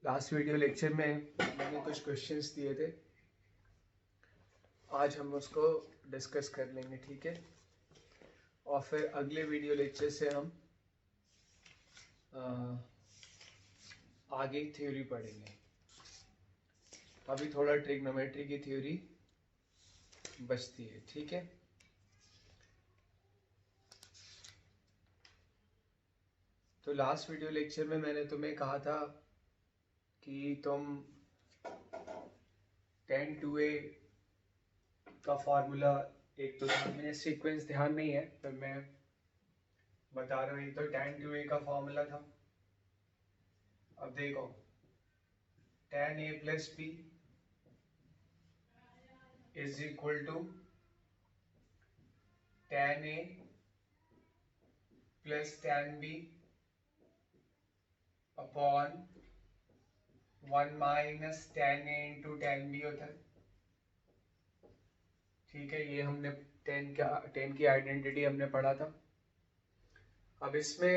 Last video lecture में मैंने कुछ क्वेश्चंस दिए थे, आज हम उसको डिस्कस कर लेंगे, ठीक है। और फिर अगले वीडियो लेक्चर से हम आगे थ्योरी पढ़ेंगे। अभी थोड़ा ट्रिग्नोमेट्री की थ्योरी बचती है, ठीक है। तो लास्ट वीडियो लेक्चर में मैंने तुम्हें कहा था कि तुम tan 2a का फॉर्मूला, एक तो मैंने सीक्वेंस ध्यान नहीं है पर मैं बता रहा हूँ। तो tan 2a का फॉर्मूला था, अब देखो tan a plus b is equal to tan a plus tan b upon 1 minus tan a into tan b होता है, ठीक है। ये हमने tan की आइडेंटिटी हमने पढ़ा था। अब इसमें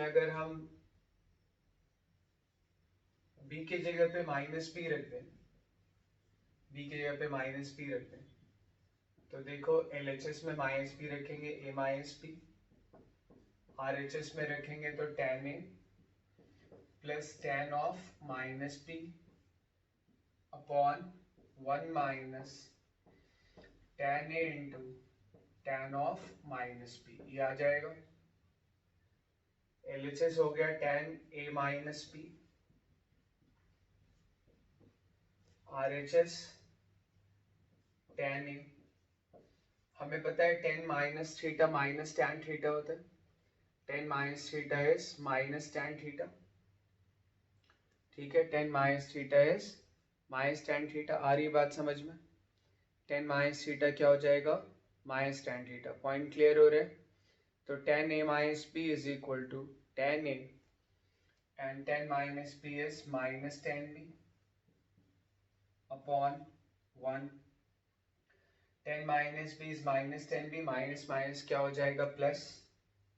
अगर हम b के जगह पे माइनस b रख दें, b की जगह पे माइनस b रख दें, तो देखो LHS में माइनस b रखेंगे a माइनस b, RHS में रखेंगे तो tan a plus tan of minus b upon 1 minus tan a into tan of minus b, ये आ जाएगा। LHS हो गया tan a minus b, RHS tan a, हमें पता है tan minus theta minus tan theta होता है, tan minus theta is minus tan theta, ठीक है। tan minus theta is minus tan theta, आ रही बात समझ में। tan माइनस थीटा क्या हो जाएगा, minus tan theta. Point clear हो रहा है। तो tan a minus b is equal to tan a and tan minus b is minus tan b upon 1। tan minus b is minus tan b, minus minus क्या हो जाएगा plus,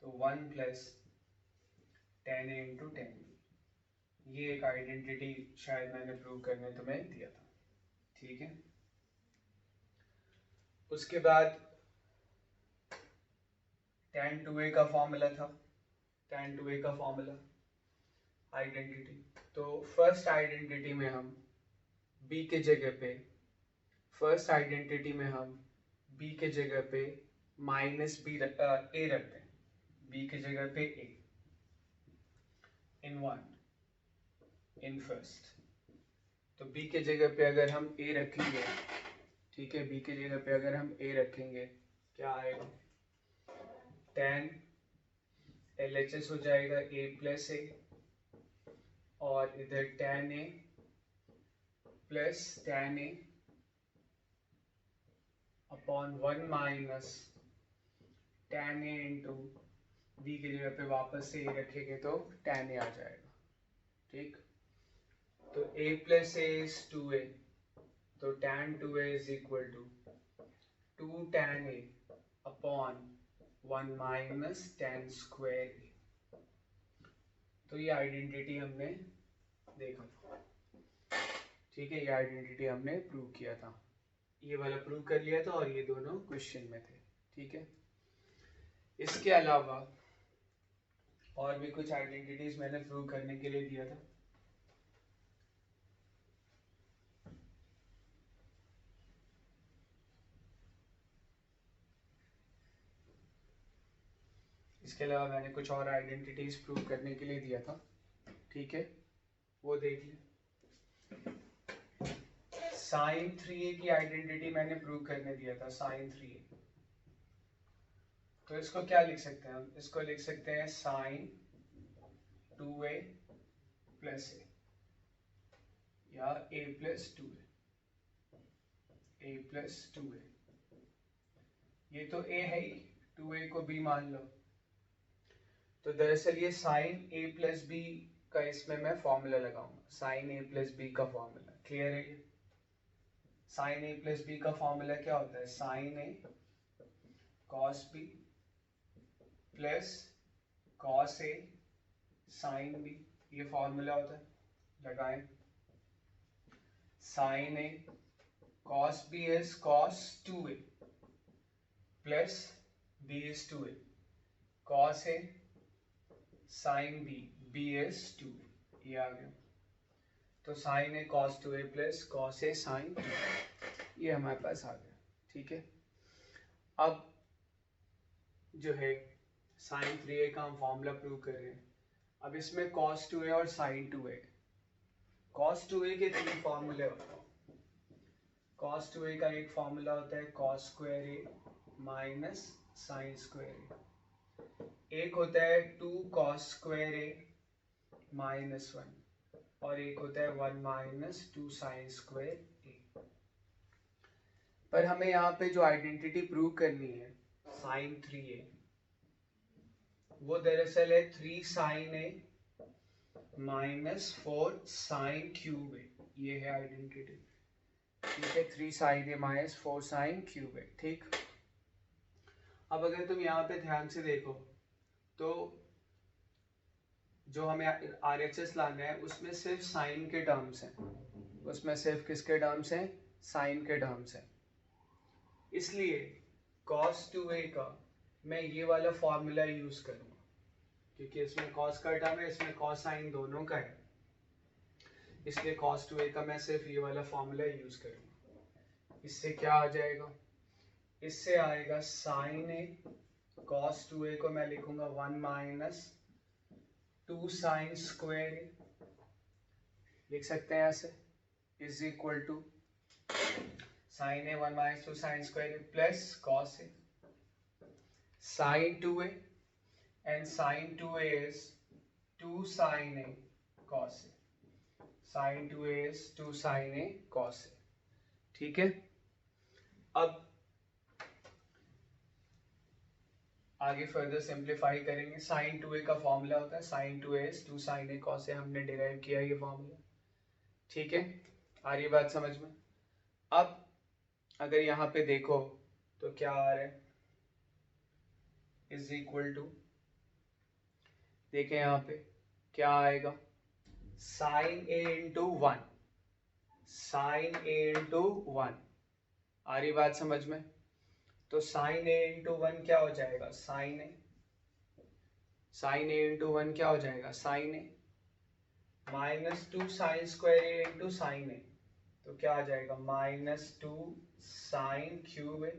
तो 1 plus tan a into tan b। ये एक identity शायद मैंने prove करने तुम्हें दिया था, ठीक है। उसके बाद tan 2a का फॉर्मूला था, tan 2a का फॉर्मूला आइडेंटिटी। तो फर्स्ट आइडेंटिटी में हम b के जगह पे, फर्स्ट आइडेंटिटी में हम b के जगह पे माइनस b a रखते हैं, b के जगह पे a in one in first. तो b के जगह पे अगर हम a रखेंगे, ठीक है, b के जगह पे अगर हम a रखेंगे क्या आएगा, tan LHS हो जाएगा a प्लस a और इधर tan a plus tan a अपॉन 1 minus tan a into b की जगह पे वापस से a रखेंगे तो tan a आ जाएगा, ठीक। तो a plus a is 2a, तो tan 2a is equal to 2 tan a अपॉन 1 माइनस tan स्क्वायर a। तो ये आइडेंटिटी हमने देखा था, ठीक है। ये आइडेंटिटी हमने प्रूव किया था, ये वाला प्रूव कर लिया था और ये दोनों क्वेश्चन में थे, ठीक है। इसके अलावा और भी कुछ आइडेंटिटीज मैंने प्रूव करने के लिए दिया था। इसके अलावा मैंने कुछ और आइडेंटिटीज प्रूव करने के लिए दिया था, ठीक है, वो देख लें। साइन 3a की आइडेंटिटी मैंने प्रूव करने दिया था, साइन 3a। तो इसको क्या लिख सकते हैं हम, इसको लिख सकते हैं साइन 2a प्लस a या a plus 2a, a plus 2a। ये तो a है ही, 2a को b मान लो। तो दरअसल ये साइन a प्लस b का इसमें मैं फॉर्मूला लगाऊंगा, साइन a प्लस b का फॉर्मूला क्लियर है। ये साइन a प्लस b का फॉर्मूला क्या होता है, sine a cos b plus cos a sine b। ये फॉर्मूला होता है, लगाएं sine A cos b is cos 2a plus b is 2a, cos a sin b, b is 2, ये आ गया। तो sin a cos 2a plus cos a sin 2a, ये हमारे पास आ गया। ठीक है, अब जो है sin 3a का हम फॉर्मूला प्रूव कर रहे हैं। अब इसमें cos 2a और sin 2a, cos 2a के तीन फॉर्मूले होते हैं। cos 2a का एक फॉर्मूला होता है cos square a minus sine square a, एक होता है 2 cos स्क्वायर a माइनस 1, और एक होता है 1 माइनस 2 साइन स्क्वायर a। पर हमें यहाँ पे जो आइडेंटिटी प्रूव करनी है sin 3a, वो दरअसल है 3 sin a minus 4 sine cube a, ये है आइडेंटिटी। ठीक है, 3 sin a minus 4 sine cube a। ठीक, अब अगर तुम यहाँ पे ध्यान से देखो तो जो हमें RHS लाना है उसमें सिर्फ साइन के टर्म्स हैं, उसमें सिर्फ किसके टर्म्स हैं, साइन के टर्म्स हैं। इसलिए cos 2a का मैं ये वाला फॉर्मूला यूज करूंगा, क्योंकि इसमें cos का टर्म है, इसमें cos साइन दोनों का है, इसलिए cos 2a का मैं सिर्फ ये वाला फॉर्मूला यूज करूंगा। इससे क्या आ जाएगा, इससे आएगा साइन ए cos 2a को मैं लिखूंगा 1 माइनस 2 साइन स्क्वायर ए, लिख सकते हैं ऐसे, is equal to sine A 1 minus 2 sine square A plus cos A sine 2a, and sine 2a is 2 sine A cos A, sine 2a is 2 sine A cos A. ठीक है, अब आगे further simplify करेंगे। Sign 2a का formula होता है sine 2a is 2 sine A cos A, हमने derive किया ये फॉर्मूला। ठीक है, आ रही बात समझ में। अब अगर यहाँ पे देखो तो क्या आ रहा है, इज इक्वल टू, देखें यहाँ पे क्या आएगा, साइन ए इंटू 1, साइन ए इंटू 1, आ रही बात समझ में। तो साइन ए इंटू 1 क्या हो जाएगा, साइन ए, साइन ए इंटू 1 क्या हो जाएगा, sign A, minus 2 sine square A into sine ए, तो क्या आ जाएगा माइनस 2 साइन क्यूब ए,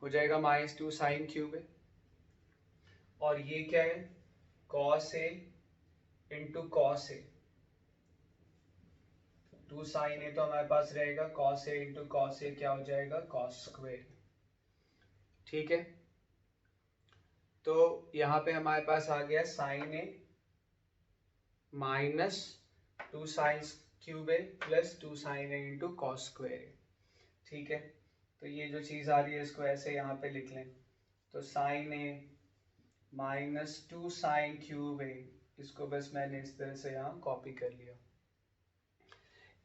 हो जाएगा माइनस 2 साइन क्यूब ए। और ये क्या है, cos A into cos A, 2 sine ए तो हमारे पास रहेगा, cos A into cos A क्या हो जाएगा, कॉस स्क्वायर। ठीक है, तो यहाँ पे हमारे पास आ गया sign A minus 2 sign cube A plus 2 sine A into cos square ए। ठीक है, तो ये जो चीज़ आ रही है इसको ऐसे यहाँ पे लिख लें, तो sign A minus 2 sign cube ए, इसको बस मैंने इस तरह से यहाँ कॉपी कर लिया,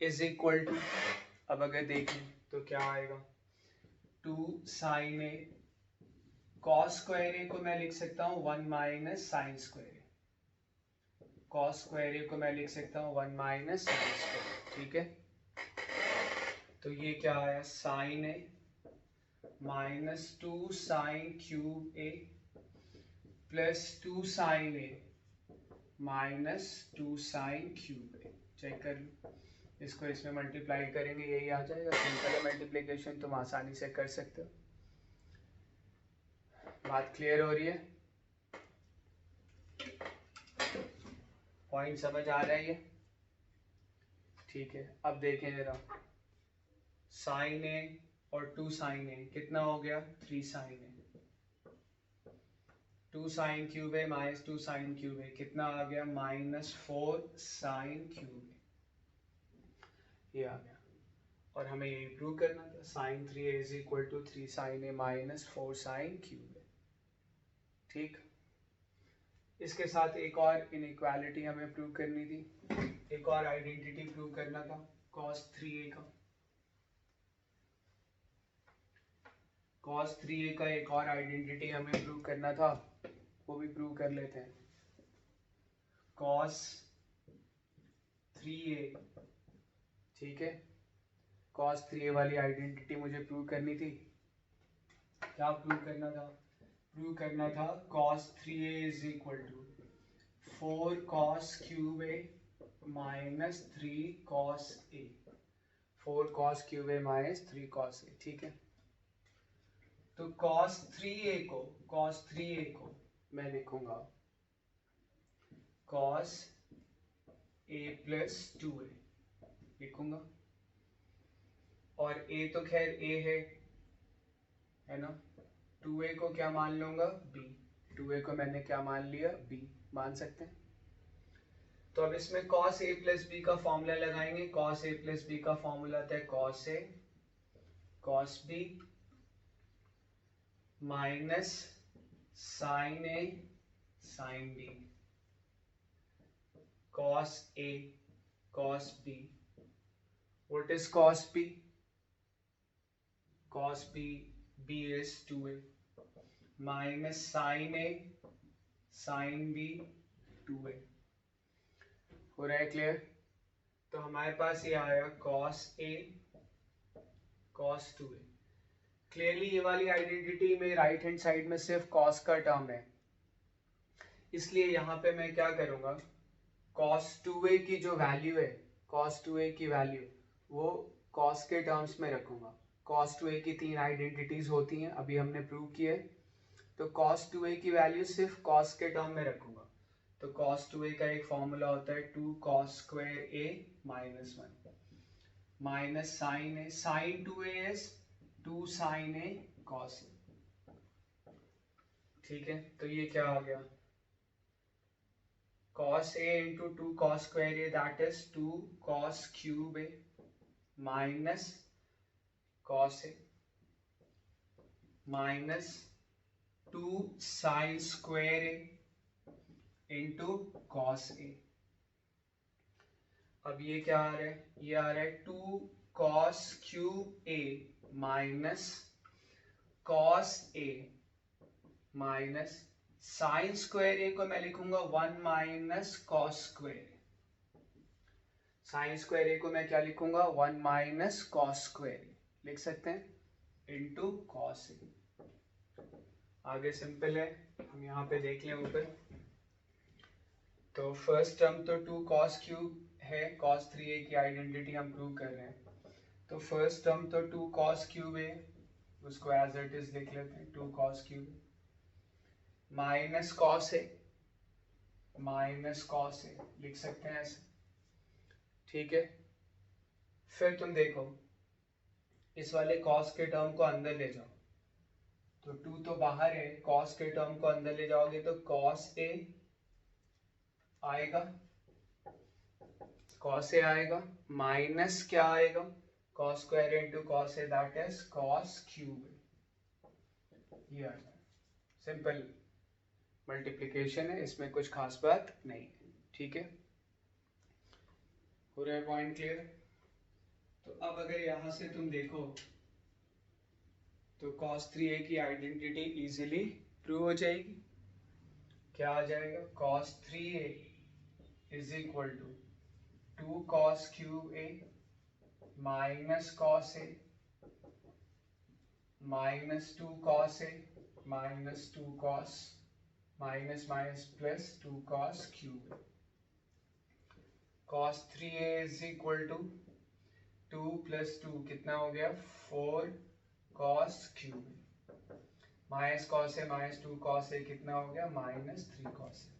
इज इक्वल टू, अब अगर देखें तो क्या आएगा, 2 sine A cos square A को मैं लिख सकता हूँ 1 minus sine square A, cos square A को मैं लिख सकता हूँ 1 माइनस साइन स्क्वायर। ठीक है, तो ये क्या आया, sign A minus 2 sign cube A plus 2 sine A minus 2 sign cube A. Check कर लो, इसको इसमें मल्टीप्लाई करेंगे यही आ जाएगा, सिंपल है मल्टीप्लिकेशन, तुम आसानी से कर सकते हो। बात क्लियर हो रही है, पॉइंट समझ आ रहा है ये। ठीक है, अब देखें जरा, साइन ए और 2 साइन ए कितना हो गया, 3 साइन ए, 2 साइन क्यूब ए माइनस 2 साइन क्यूब ए कितना आ गया, माइनस 4 साइन क्यूब ए, ये आ गया। और हमें ये प्रूव करना था, sine 3a is equal to 3 sine A minus 4 sine cube A. ठीक, इसके साथ एक और इनइक्वालिटी हमें प्रूव करनी थी, एक और आइडेंटिटी प्रूव करना था cos 3a का। cos 3a का एक और आइडेंटिटी हमें प्रूव करना था, वो भी प्रूव कर लेते हैं। cos 3a, ठीक है। cos 3a वाली आइडेंटिटी मुझे प्रूव करनी थी। क्या प्रूव करना था? प्रूव करना था cos 3a is equal to 4 cos cube a minus 3 cos a, 4 cos cube a minus 3 cos a, ठीक है। तो cos 3a को मैं लिखूंगा cos a प्लस 2a लिखूंगा, और a तो खैर a है ना। 2a को क्या मान लूंगा? b। 2a को मैंने क्या मान लिया? b मान सकते हैं। तो अब इसमें cos a प्लस b का फॉर्मूला लगाएंगे। cos a प्लस b का फॉर्मूला था cos a cos b minus sin a sin b, cos a cos b। What is cos b? Cos b, b is 2a minus sin a sin b 2a। हो रहा है clear? तो हमारे पास ये आया cos a cos 2a। Clearly ये वाली identity में राइट हैंड साइड में सिर्फ cos का टर्म है, इसलिए यहाँ पे मैं क्या करूँगा, cos 2a की जो वैल्यू है, cos 2a की वैल्यू वो cos के टर्म्स में रखूँगा। cos 2a की 3 आइडेंटिटीज होती हैं, अभी हमने प्रूव किए। तो cos 2a की वैल्यू सिर्फ cos के टर्म में रखूँगा। तो cos 2a का एक फॉर्मूला होता है 2 cos square a minus 1 minus sine a, sine 2a is 2 sin a cos a, ठीक है। तो ये क्या आ गया? cos a into 2 cos square a, that is 2 cos cube a minus cos a minus 2 sin square a into cos a। अब ये क्या आ रहा है? ये आ रहा है 2 cos cube a minus cos a minus sine square A को मैं लिखूंगा 1 minus cos square. Sine square A को मैं क्या लिखूंगा? 1 माइनस कॉस स्क्वायर लिख सकते हैं इनटू कॉस ए। आगे सिंपल है, हम यहाँ पे देख लें ऊपर। तो फर्स्ट टर्म तो 2 cos क्यूब है, cos 3a की आइडेंटिटी हम प्रूव कर रहे हैं। तो फर्स्ट टर्म तो 2 cos क्यूब है, उसको एज इट इज लिख लेते हैं 2 cos cube minus cos A, minus cos A लिख सकते हैं ऐसे, ठीक है। फिर तुम देखो इस वाले कॉस के टर्म को अंदर ले जाओ, तो 2 तो बाहर है, कॉस के टर्म को अंदर ले जाओगे तो कॉस ए आएगा, कॉस ए आएगा माइनस क्या आएगा? Cos square into cos A, that is cos cube A. ये आएगा, सिंपल मल्टीप्लिकेशन है, इसमें कुछ खास बात नहीं है, ठीक है। हो रहा है पॉइंट क्लियर? तो अब अगर यहां से तुम देखो तो cos 3a की आइडेंटिटी इजीली प्रूव हो जाएगी। क्या आ जाएगा? cos 3a is equal to 2 cos cube a minus cos a minus 2 cos a minus 2 cos minus minus plus 2 cos cube. cos 3a is equal to 2 plus 2 कितना हो गया? 4 cos cube minus cos a minus 2 cos a कितना हो गया? Minus 3 cos a।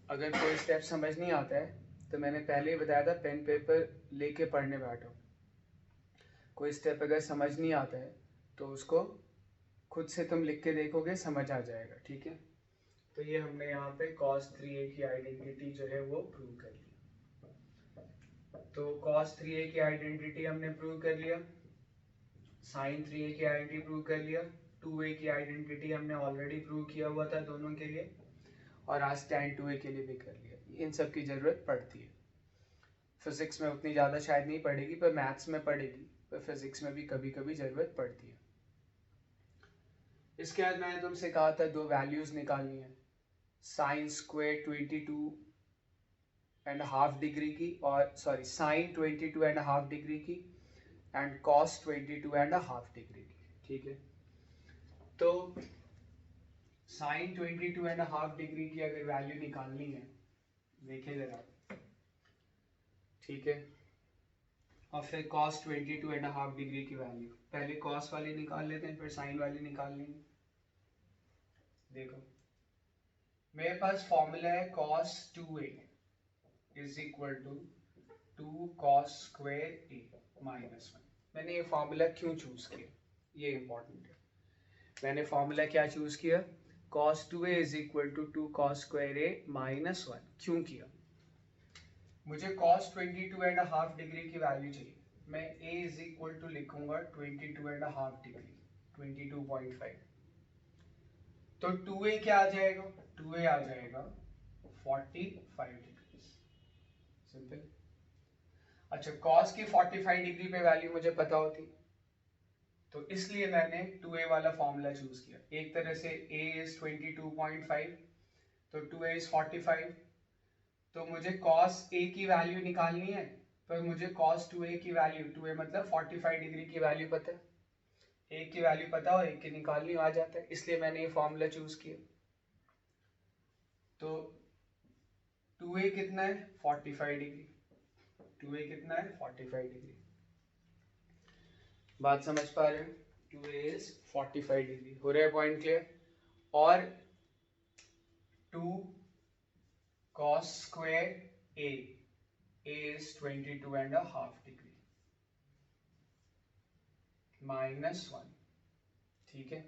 अगर कोई step समझ नहीं आता है तो मैंने पहले ही बताया था पेन पेपर लेके पढ़ने बैठो। कोई स्टेप अगर समझ नहीं आता है तो उसको खुद से तुम लिख के देखोगे, समझ आ जाएगा, ठीक है। तो ये हमने यहाँ पे cos 3a की आइडेंटिटी जो है वो प्रूव कर ली। तो cos 3a की आइडेंटिटी हमने प्रूव कर लिया, sin 3a की आइडेंटिटी प्रूव कर लिया, 2a की आइडेंटिटी हमने ऑलरेडी प्रूव किया हुआ था दोनों के लिए, और आज tan 2a के लिए भी कर लिया। इन सब की ज़रूरत पड़ती है, फिजिक्स में उतनी ज़्यादा शायद नहीं पड़ेगी, पर मैथ्स में पड़ेगी, पर फिजिक्स में भी कभी कभी ज़रूरत पड़ती है। इसके बाद मैंने तुमसे कहा था 2 वैल्यूज़ निकालनी है, sine square 22 and half degree की, और sorry sine 22 and half degree की and cos 22 and half degree की। ठीक है, तो साइन 22 एंड हाफ डिग्री की अगर वैल्यू निकालनी है, देखिए जरा, ठीक है, और फिर cos 22 एंड हाफ डिग्री की वैल्यू, पहले cos वाली निकाल लेते हैं, फिर साइन वाली निकाल लेंगे। देखो मेरे पास फॉर्मूला है cos 2a is equal to 2 cos square a minus 1। मैंने ये फॉर्मूला क्यों चूज किया, ये इंपॉर्टेंट है। मैंने फॉर्मूला क्या चूज किया, cos 2a is equal to 2 cos square a minus 1, क्यों किया, मुझे cos 22 एंड हाफ डिग्री की वैल्यू चाहिए। मैं a इज इक्वल टू लिखूंगा 22 एंड हाफ डिग्री 22.5, तो 2a क्या आ जाएगा, 2a आ जाएगा 45 डिग्री, सिंपल। अच्छा, cos की 45 डिग्री पे वैल्यू मुझे पता होती, तो इसलिए मैंने 2a वाला फॉर्मूला चूज किया। एक तरह से a इज 22.5, तो 2a इज 45, तो मुझे cos a की वैल्यू निकालनी है, पर मुझे cos 2a की वैल्यू, 2a मतलब 45 डिग्री की वैल्यू पता है, a की वैल्यू पता हो, a की निकालनी आ जाता है, इसलिए मैंने ये फॉर्मूला चूज किया। तो 2a कितना है, 45 डिग्री, 2a कितना है 45 डिग्री, बात समझ पा रहे हो, 2a इज 45 डिग्री, हो रहा है पॉइंट क्लियर। और 2 cos square a is 22 and a half degree minus 1, ठीक है,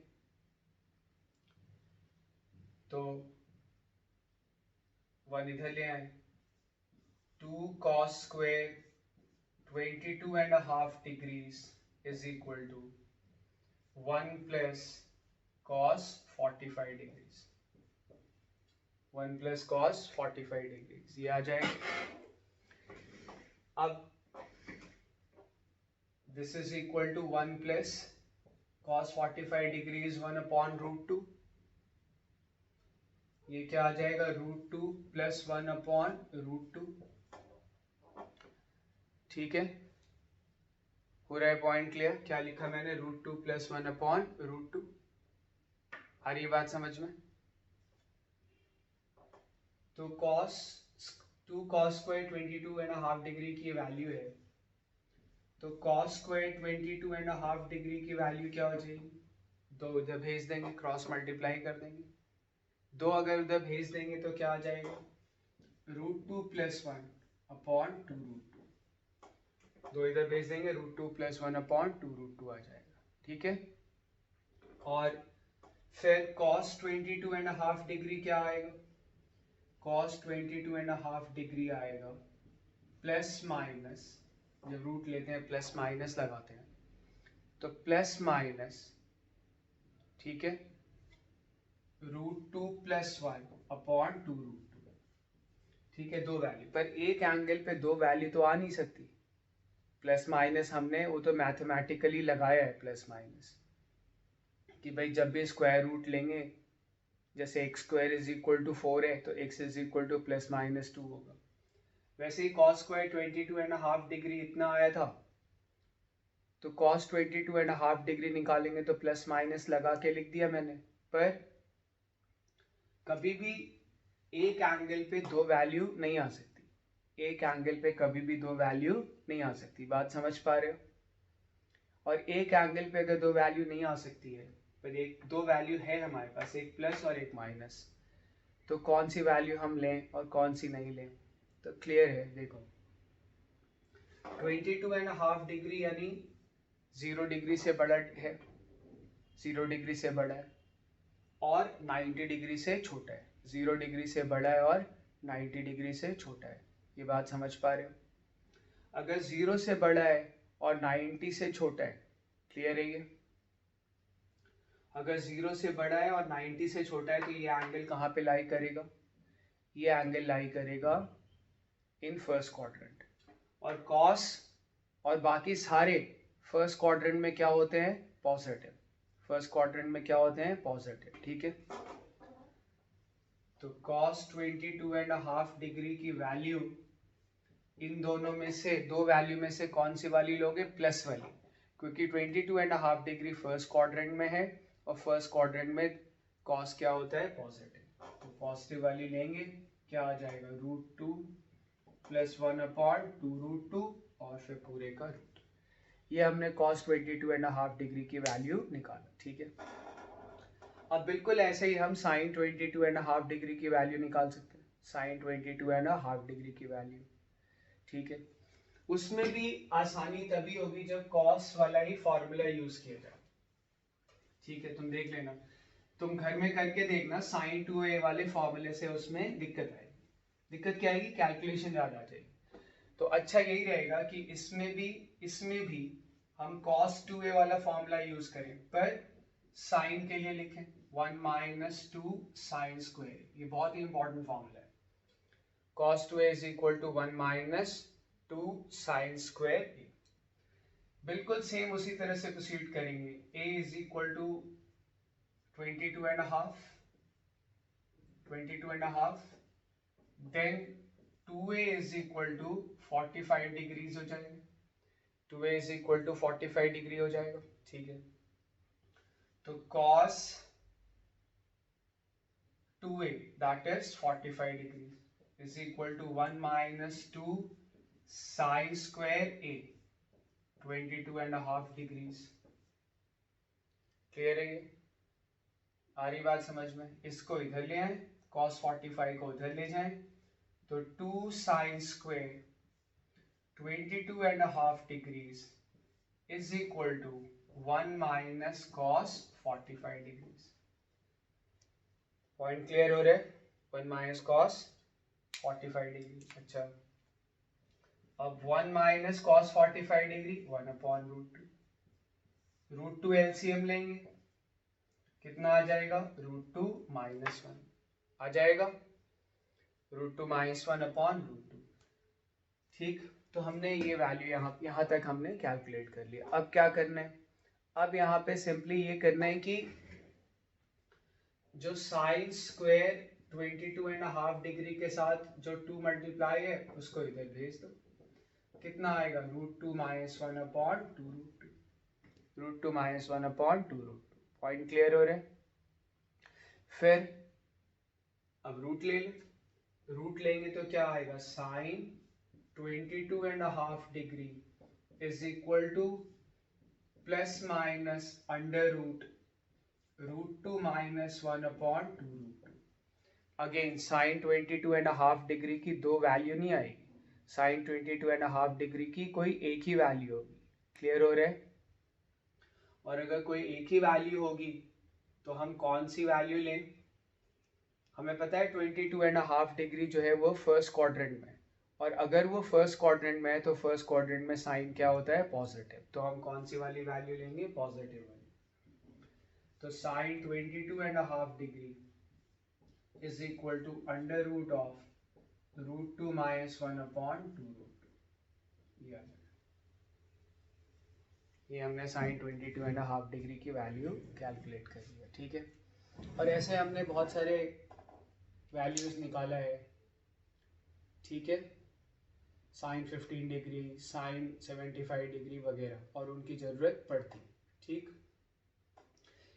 तो 1 इधर ले आए, 2 cos square 22 and a half degrees is equal to 1 plus cos 45 degrees, 1 plus cos 45 degrees, ये आ जाएगा। अब this is equal to 1 plus cos 45 degrees 1 upon root 2, ये क्या आ जाएगा, √2 प्लस 1 अपॉन √2, ठीक है, हो रहा है पॉइंट क्लियर। क्या लिखा मैंने, √2 प्लस 1 अपॉन √2, आ रही बात समझ में। तो cos 2 cos square 22 and half degree की वैल्यू है, तो cos square 22 and half degree की वैल्यू क्या हो जाएगी, 2 उधर भेज देंगे, क्रॉस मल्टीप्लाई कर देंगे, 2 अगर उधर भेज देंगे तो क्या आ जाएगा, √2 प्लस 1 अपॉन 2√2, 2 इधर भेज देंगे, √2 प्लस 1 अपॉन 2√2 आ जाएगा, ठीक है। और फिर cos 22 एंड हाफ डिग्री क्या आएगा, cos 22 एंड हाफ डिग्री आएगा प्लस माइनस, जब रूट लेते हैं प्लस माइनस लगाते हैं, तो प्लस माइनस, ठीक है, √2 प्लस 1 अपॉन 2√2, ठीक है, दो वैल्यू, पर एक एंगल पे दो वैल्यू तो आ नहीं सकती, प्लस माइनस हमने वो तो मैथमेटिकली लगाया है प्लस माइनस, कि भाई जब भी स्क्वायर रूट लेंगे, जैसे x square is equal to 4 है, तो x is equal to plus minus 2 होगा। वैसे ही cos square 22 and half degree इतना आया था, तो cos 22 एंड हाफ डिग्री निकालेंगे तो प्लस माइनस लगा के लिख दिया मैंने। पर कभी भी एक एंगल पे दो वैल्यू नहीं आ सकती, एक एंगल पे कभी भी दो वैल्यू नहीं आ सकती, बात समझ पा रहे हो। और एक एंगल पे अगर दो वैल्यू नहीं आ सकती है, पर एक दो वैल्यू है हमारे पास, एक प्लस और एक माइनस, तो कौन सी वैल्यू हम लें और कौन सी नहीं लें, तो क्लियर है। देखो 22 एंड हाफ डिग्री यानी 0 डिग्री से बड़ा है, 0 डिग्री से बड़ा है, और 90 डिग्री से छोटा है, 0 डिग्री से बड़ा है और 90 डिग्री से छोटा है, ये बात समझ पा रहे हो। अगर 0 से बड़ा है और 90 से छोटा है, क्लियर है ये, अगर 0 से बड़ा है और 90 से छोटा है, तो ये एंगल कहाँ पे लाई करेगा, ये एंगल लाई करेगा इन फर्स्ट क्वाड्रेंट, और cos और बाकी सारे फर्स्ट क्वाड्रेंट में क्या होते हैं, पॉजिटिव, फर्स्ट क्वाड्रेंट में क्या होते हैं, पॉजिटिव, ठीक है। तो cos 22.5 डिग्री की वैल्यू इन दोनों में से, दो वैल्यू में से कौन सी वाली लोगे? प्लस वाली, क्योंकि 22.5 डिग्री फर्स्ट क्वाड्रेंट में है और फर्स्ट क्वाड्रेंट में cos क्या होता है? पॉजिटिव। तो पॉजिटिव वाली लेंगे, क्या आ जाएगा? √2 प्लस 1/2√2 और फिर पूरे का रूट। ये हमने cos 22.5 डिग्री की वैल्यू निकाला, ठीक है। अब बिल्कुल ऐसे ही हम sin 22.5 डिग्री की वैल्यू निकाल सकते हैं, sin 22.5 डिग्री की वैल्यू, ठीक है। उसमें भी आसानी तभी होगी जब cos वाला ही फॉर्मूला यूज किया जाए, ठीक है। तुम देख लेना, तुम घर में करके देखना, sin 2a वाले फॉर्मूले से उसमें दिक्कत आएगी। दिक्कत क्या आएगी? कैलकुलेशन ज्यादा आ जाएगी। तो अच्छा यही रहेगा कि इसमें भी हम cos 2a वाला फॉर्मूला यूज करें, पर साइन के लिए लिखें 1 - 2 sin स्क्वायर। ये बहुत ही इंपॉर्टेंट फॉर्मूला है। cos 2a is equal to 1 - 2 sin square a। बिल्कुल सेम उसी तरह से प्रोसीड करेंगे। a is equal to 22.5, then 2a is equal to 45 degrees हो जाएगा, 2a is equal to 45 degree हो जाएगा, ठीक है। तो cos 2a that is 45 degrees is equal to 1 - 2 sin square a 22.5 degrees. Clear है? ये आ रही बात समझ में? इसको इधर ले आए, cos 45 को उधर ले जाएं, तो 2 sin square 22.5 degrees is equal to 1 - cos 45 degrees. Point clear हो रहा है? 1 - cos 45 डिग्री। अच्छा, अब 1 - cos 45 डिग्री 1/√2, √2 एलसीएम लेंगे, कितना आ जाएगा? √2 - 1 आ जाएगा, √2 - 1/√2। ठीक, तो हमने ये वैल्यू यहाँ तक हमने कैलकुलेट कर लिया। अब क्या करना है? अब यहाँ पे सिंपली ये करना है कि जो साइन स्क्वायर 22.5 डिग्री के साथ जो 2 मल्टीप्लाई है उसको इधर भेज दो, कितना आएगा? √2 - 1/√2, √2 - 1/√2। पॉइंट क्लियर हो रहा है? फिर अब रूट ले लें, रूट लेंगे तो क्या आएगा? Sine 22.5 degree is equal to plus minus √2 - 1/√2। Again sine 22.5 degree की दो वैल्यू नहीं आएगी, साइन 22.5 डिग्री की कोई एक ही वैल्यू होगी। क्लियर हो रहा है? और अगर कोई एक ही वैल्यू होगी तो हम कौन सी वैल्यू लें? हमें पता है 22.5 डिग्री जो है वो फर्स्ट क्वाड्रेंट में, और अगर वो फर्स्ट क्वाड्रेंट में है तो फर्स्ट क्वाड्रेंट में साइन क्या होता है? पॉजिटिव। तो हम कौन सी वाली वैल्यू लेंगे? पॉजिटिव वाली। तो sine 22.5 degree is equal to √2 - 1/√2। ये हमने साइन 22.5 डिग्री की वैल्यू कैलकुलेट कर लिया, ठीक है। और ऐसे हमने बहुत सारे वैल्यूज निकाला है, ठीक है, साइन 15 डिग्री, साइन 75 डिग्री वगैरह, और उनकी ज़रूरत पड़ती, ठीक।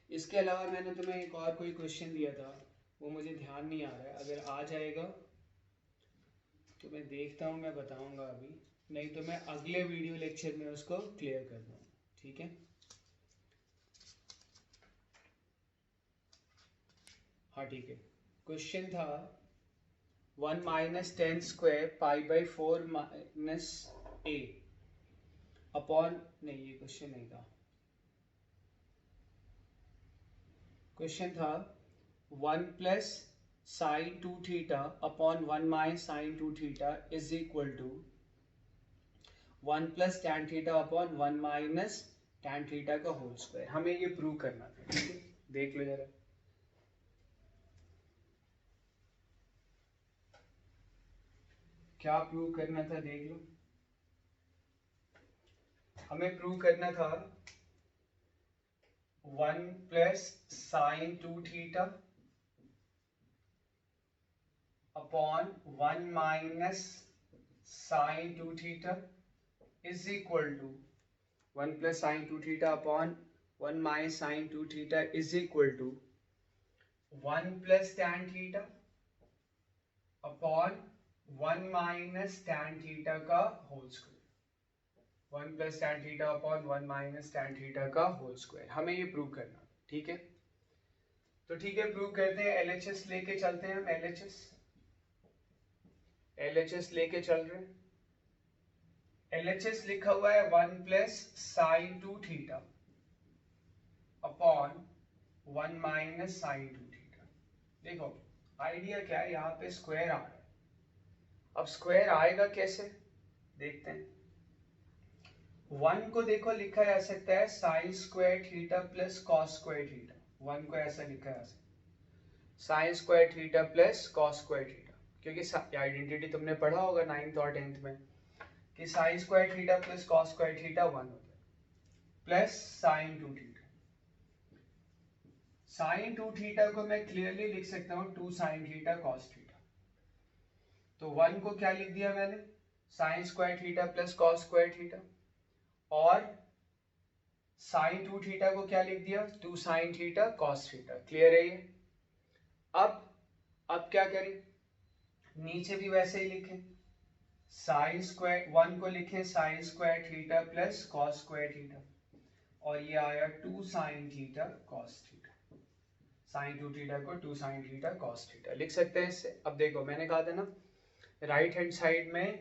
इसके अलावा मैंने तुम्हें एक और कोई क्वेश्चन दिया था, वो मुझे ध्यान नहीं आ रहा है, अगर आ जाएगा तो मैं देखता हूँ, मैं बताऊँगा अभी, नहीं तो मैं अगले वीडियो लेक्चर में उसको क्लियर कर दूँगा, ठीक है। हाँ ठीक है, क्वेश्चन था 1 - 10 स्क्वायर π/4 - a अपॉन, नहीं ये क्वेश्चन नहीं था, क्वेश्चन था 1 plus sine 2 theta upon 1 - sine 2 theta is equal to 1 plus tan theta upon 1 - tan theta का होल स्क्वायर। हमें ये प्रूव करना था, ठीक है। देख लो जरा, क्या प्रूव करना था, देख लो। हमें प्रूव करना था 1 plus sine 2 theta upon 1 minus sine 2 theta is equal to 1 plus sine 2 theta upon 1 minus sine 2 theta is equal to 1 plus tan theta upon 1 minus tan theta का whole square. 1 plus tan theta upon 1 minus tan theta का whole square, हमें ये prove करना। ठीक है, तो ठीक है, प्रूव करते हैं। एलएचएस लेके चलते हैं हम। एलएचएस लेके चल रहे हैं। एलएचएस लिखा हुआ है 1 plus sine 2 theta upon 1 minus sine 2 theta. देखो आइडिया क्या है, यहाँ पे स्क्वायर आ रहा है। अब स्क्वायर आएगा कैसे देखते हैं। 1 को देखो लिखा जा सकता है sine square theta plus cos square theta. 1 को ऐसा लिखा जा सकता है sine square theta plus cos square theta, क्योंकि आइडेंटिटी तुमने पढ़ा होगा 9th और 10th में कि sine square theta plus cos square theta 1 होता है, plus sine 2 theta. Sine 2 theta को मैं क्लियरली लिख सकता हूँ 2 साइन थीटा कॉस थीटा। तो 1 को क्या लिख दिया मैंने, sign square theta plus cos square theta, और साइन 2 थीटा को क्या लिख दिया, 2 sine theta cos theta. Clear है ये। अब क्या करें, नीचे भी वैसे ही लिखें, साइन स्क्वायर 1 को लिखें sine square theta plus cos square theta, और ये आया 2 sine theta cos theta. Sine 2 theta को 2 साइन थीटा कॉस थीटा लिख सकते हैं इससे। अब देखो मैंने कहा था ना राइट हैंड साइड में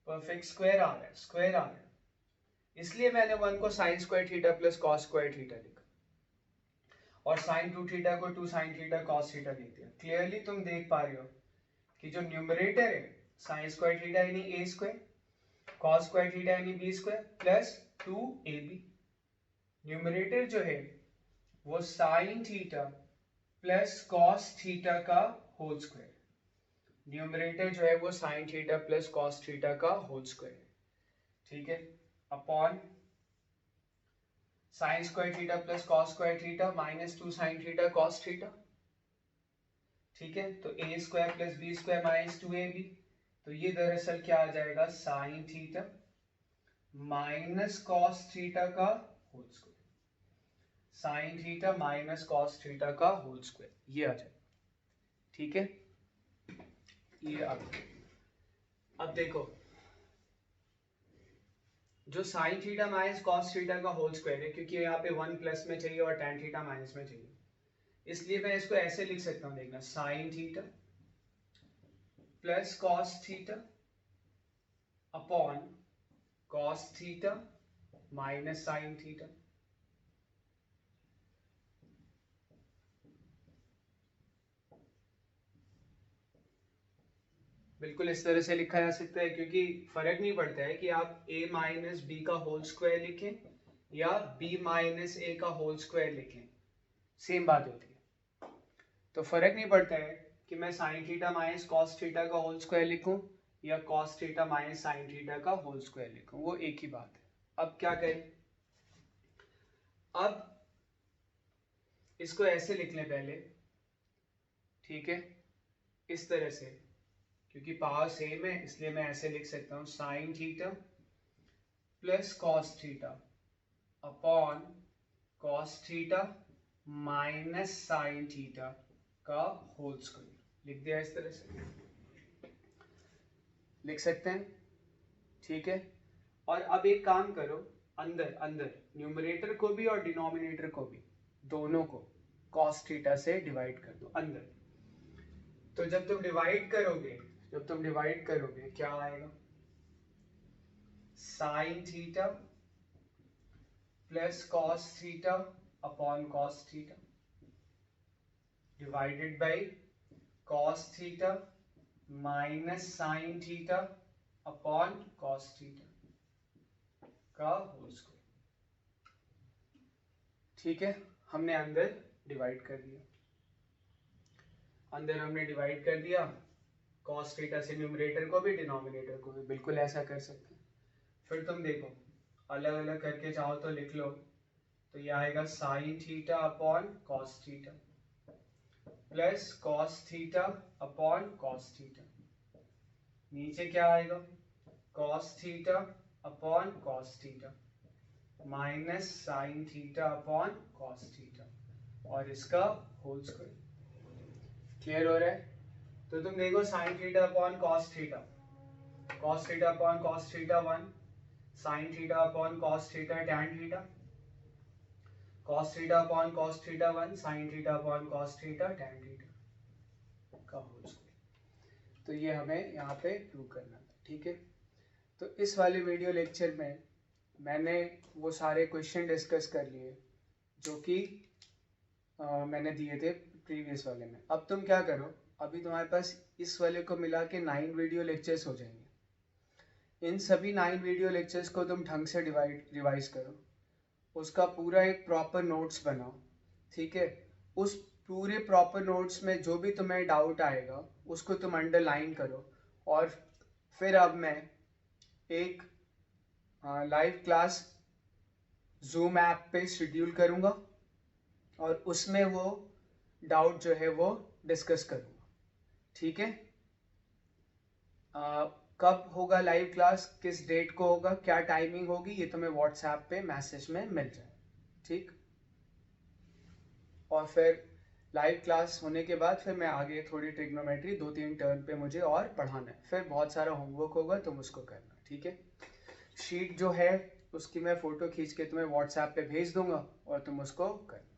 परफेक्ट स्क्वायर आ रहा है, स्क्वायर आ रहा है, इसलिए मैंने 1 को sign square theta plus cos square theta लिखा, और साइन 2 थीटा को 2 साइन थीटा कॉस थीटा लिख दिया। क्लियरली तुम देख पा रहे हो कि जो न्यूमरेटर है साइन स्क्वायर थीटा यानी A square, cos square theta यानी B square plus 2ab। Numerator जो है वो sine theta plus cos theta का होल स्क्वायर। न्यूमरेटर जो है वो sine theta plus cos theta का होल स्क्वायर। ठीक है, upon sine square theta plus cos square theta minus 2 sine theta cos theta. ठीक है, तो A square plus B square minus 2ab, तो ये दरअसल क्या आ जाएगा, sign theta minus cos theta का whole square. Sine theta minus cos theta का होल स्क्वायर, ये आ जाएगा। ठीक है, ये अब देखो जो sine theta minus cos theta का होल स्क्वायर है, क्योंकि यहाँ पे 1 प्लस में चाहिए और tan थीटा माइनस में चाहिए, इसलिए मैं इसको ऐसे लिख सकता हूँ। देखना, sign theta plus cos theta upon cos theta minus sine theta. बिल्कुल इस तरह से लिखा जा सकता है, क्योंकि फर्क नहीं पड़ता है कि आप a माइनस बी का होल स्क्वायर लिखें या b माइनस ए का होल स्क्वायर लिखें, सेम बात होती है। तो फर्क नहीं पड़ता है कि मैं sign theta minus cos theta का होल स्क्वायर लिखूं या cos theta minus sine theta का होल स्क्वायर लिखूं, वो एक ही बात है। अब क्या करें, अब इसको ऐसे लिख लें पहले। ठीक है, इस तरह से, क्योंकि पावर सेम है इसलिए मैं ऐसे लिख सकता हूँ, sign theta plus cos theta upon cos theta minus sine theta का होल स्क्वायर। लिख दिया, इस तरह से लिख सकते हैं। ठीक है, और अब एक काम करो, अंदर अंदर न्यूमरेटर को भी और डिनोमिनेटर को भी, दोनों को कॉस थीटा से डिवाइड कर दो अंदर। तो जब तुम डिवाइड करोगे क्या आएगा, sign theta plus cos theta upon cos theta divided by cos theta minus sine theta upon cos theta का होल स्क्वायर। ठीक है, हमने अंदर डिवाइड कर दिया, कॉस थीटा से न्यूमरेटर को भी डिनोमिनेटर को भी, बिल्कुल ऐसा कर सकते हैं। फिर तुम देखो अलग अलग करके चाहो तो लिख लो, तो ये आएगा sine theta upon cos theta plus cos theta upon cos theta, नीचे क्या आएगा cos theta upon cos theta minus sine theta upon cos theta और इसका होल स्क्वायर। क्लियर हो रहा है? तो तुम देखो sine theta upon cos theta, cos theta upon cos theta 1, sine theta upon cos theta tan theta, cos theta upon cos theta 1, sine theta upon cos theta tan theta का whole square. तो ये हमें यहाँ पे prove करना था, ठीक है। तो इस वाले वीडियो लेक्चर में मैंने वो सारे क्वेश्चन डिस्कस कर लिए जो कि मैंने दिए थे प्रीवियस वाले में। अब तुम क्या करो, अभी तुम्हारे पास इस वाले को मिला के 9 वीडियो लेक्चर्स हो जाएंगे। इन सभी 9 वीडियो लेक्चर्स को तुम ढंग से रिवाइज करो, उसका पूरा एक प्रॉपर नोट्स बनाओ, ठीक है। उस पूरे प्रॉपर नोट्स में जो भी तुम्हें डाउट आएगा उसको तुम अंडरलाइन करो। और फिर अब मैं एक लाइव क्लास जूम ऐप पे शेड्यूल करूँगा और उसमें वो डाउट जो है वो डिस्कस करूँगा, ठीक है। कब होगा लाइव क्लास, किस डेट को होगा, क्या टाइमिंग होगी, ये तुम्हें व्हाट्सएप पे मैसेज में मिल जाए, ठीक। और फिर लाइव क्लास होने के बाद फिर मैं आगे थोड़ी ट्रिग्नोमेट्री 2-3 टर्न पे मुझे और पढ़ाना है, फिर बहुत सारा होमवर्क होगा, तुम उसको करना, ठीक है। शीट जो है उसकी मैं फ़ोटो खींच के तुम्हें व्हाट्सएप पे भेज दूंगा और तुम उसको करना।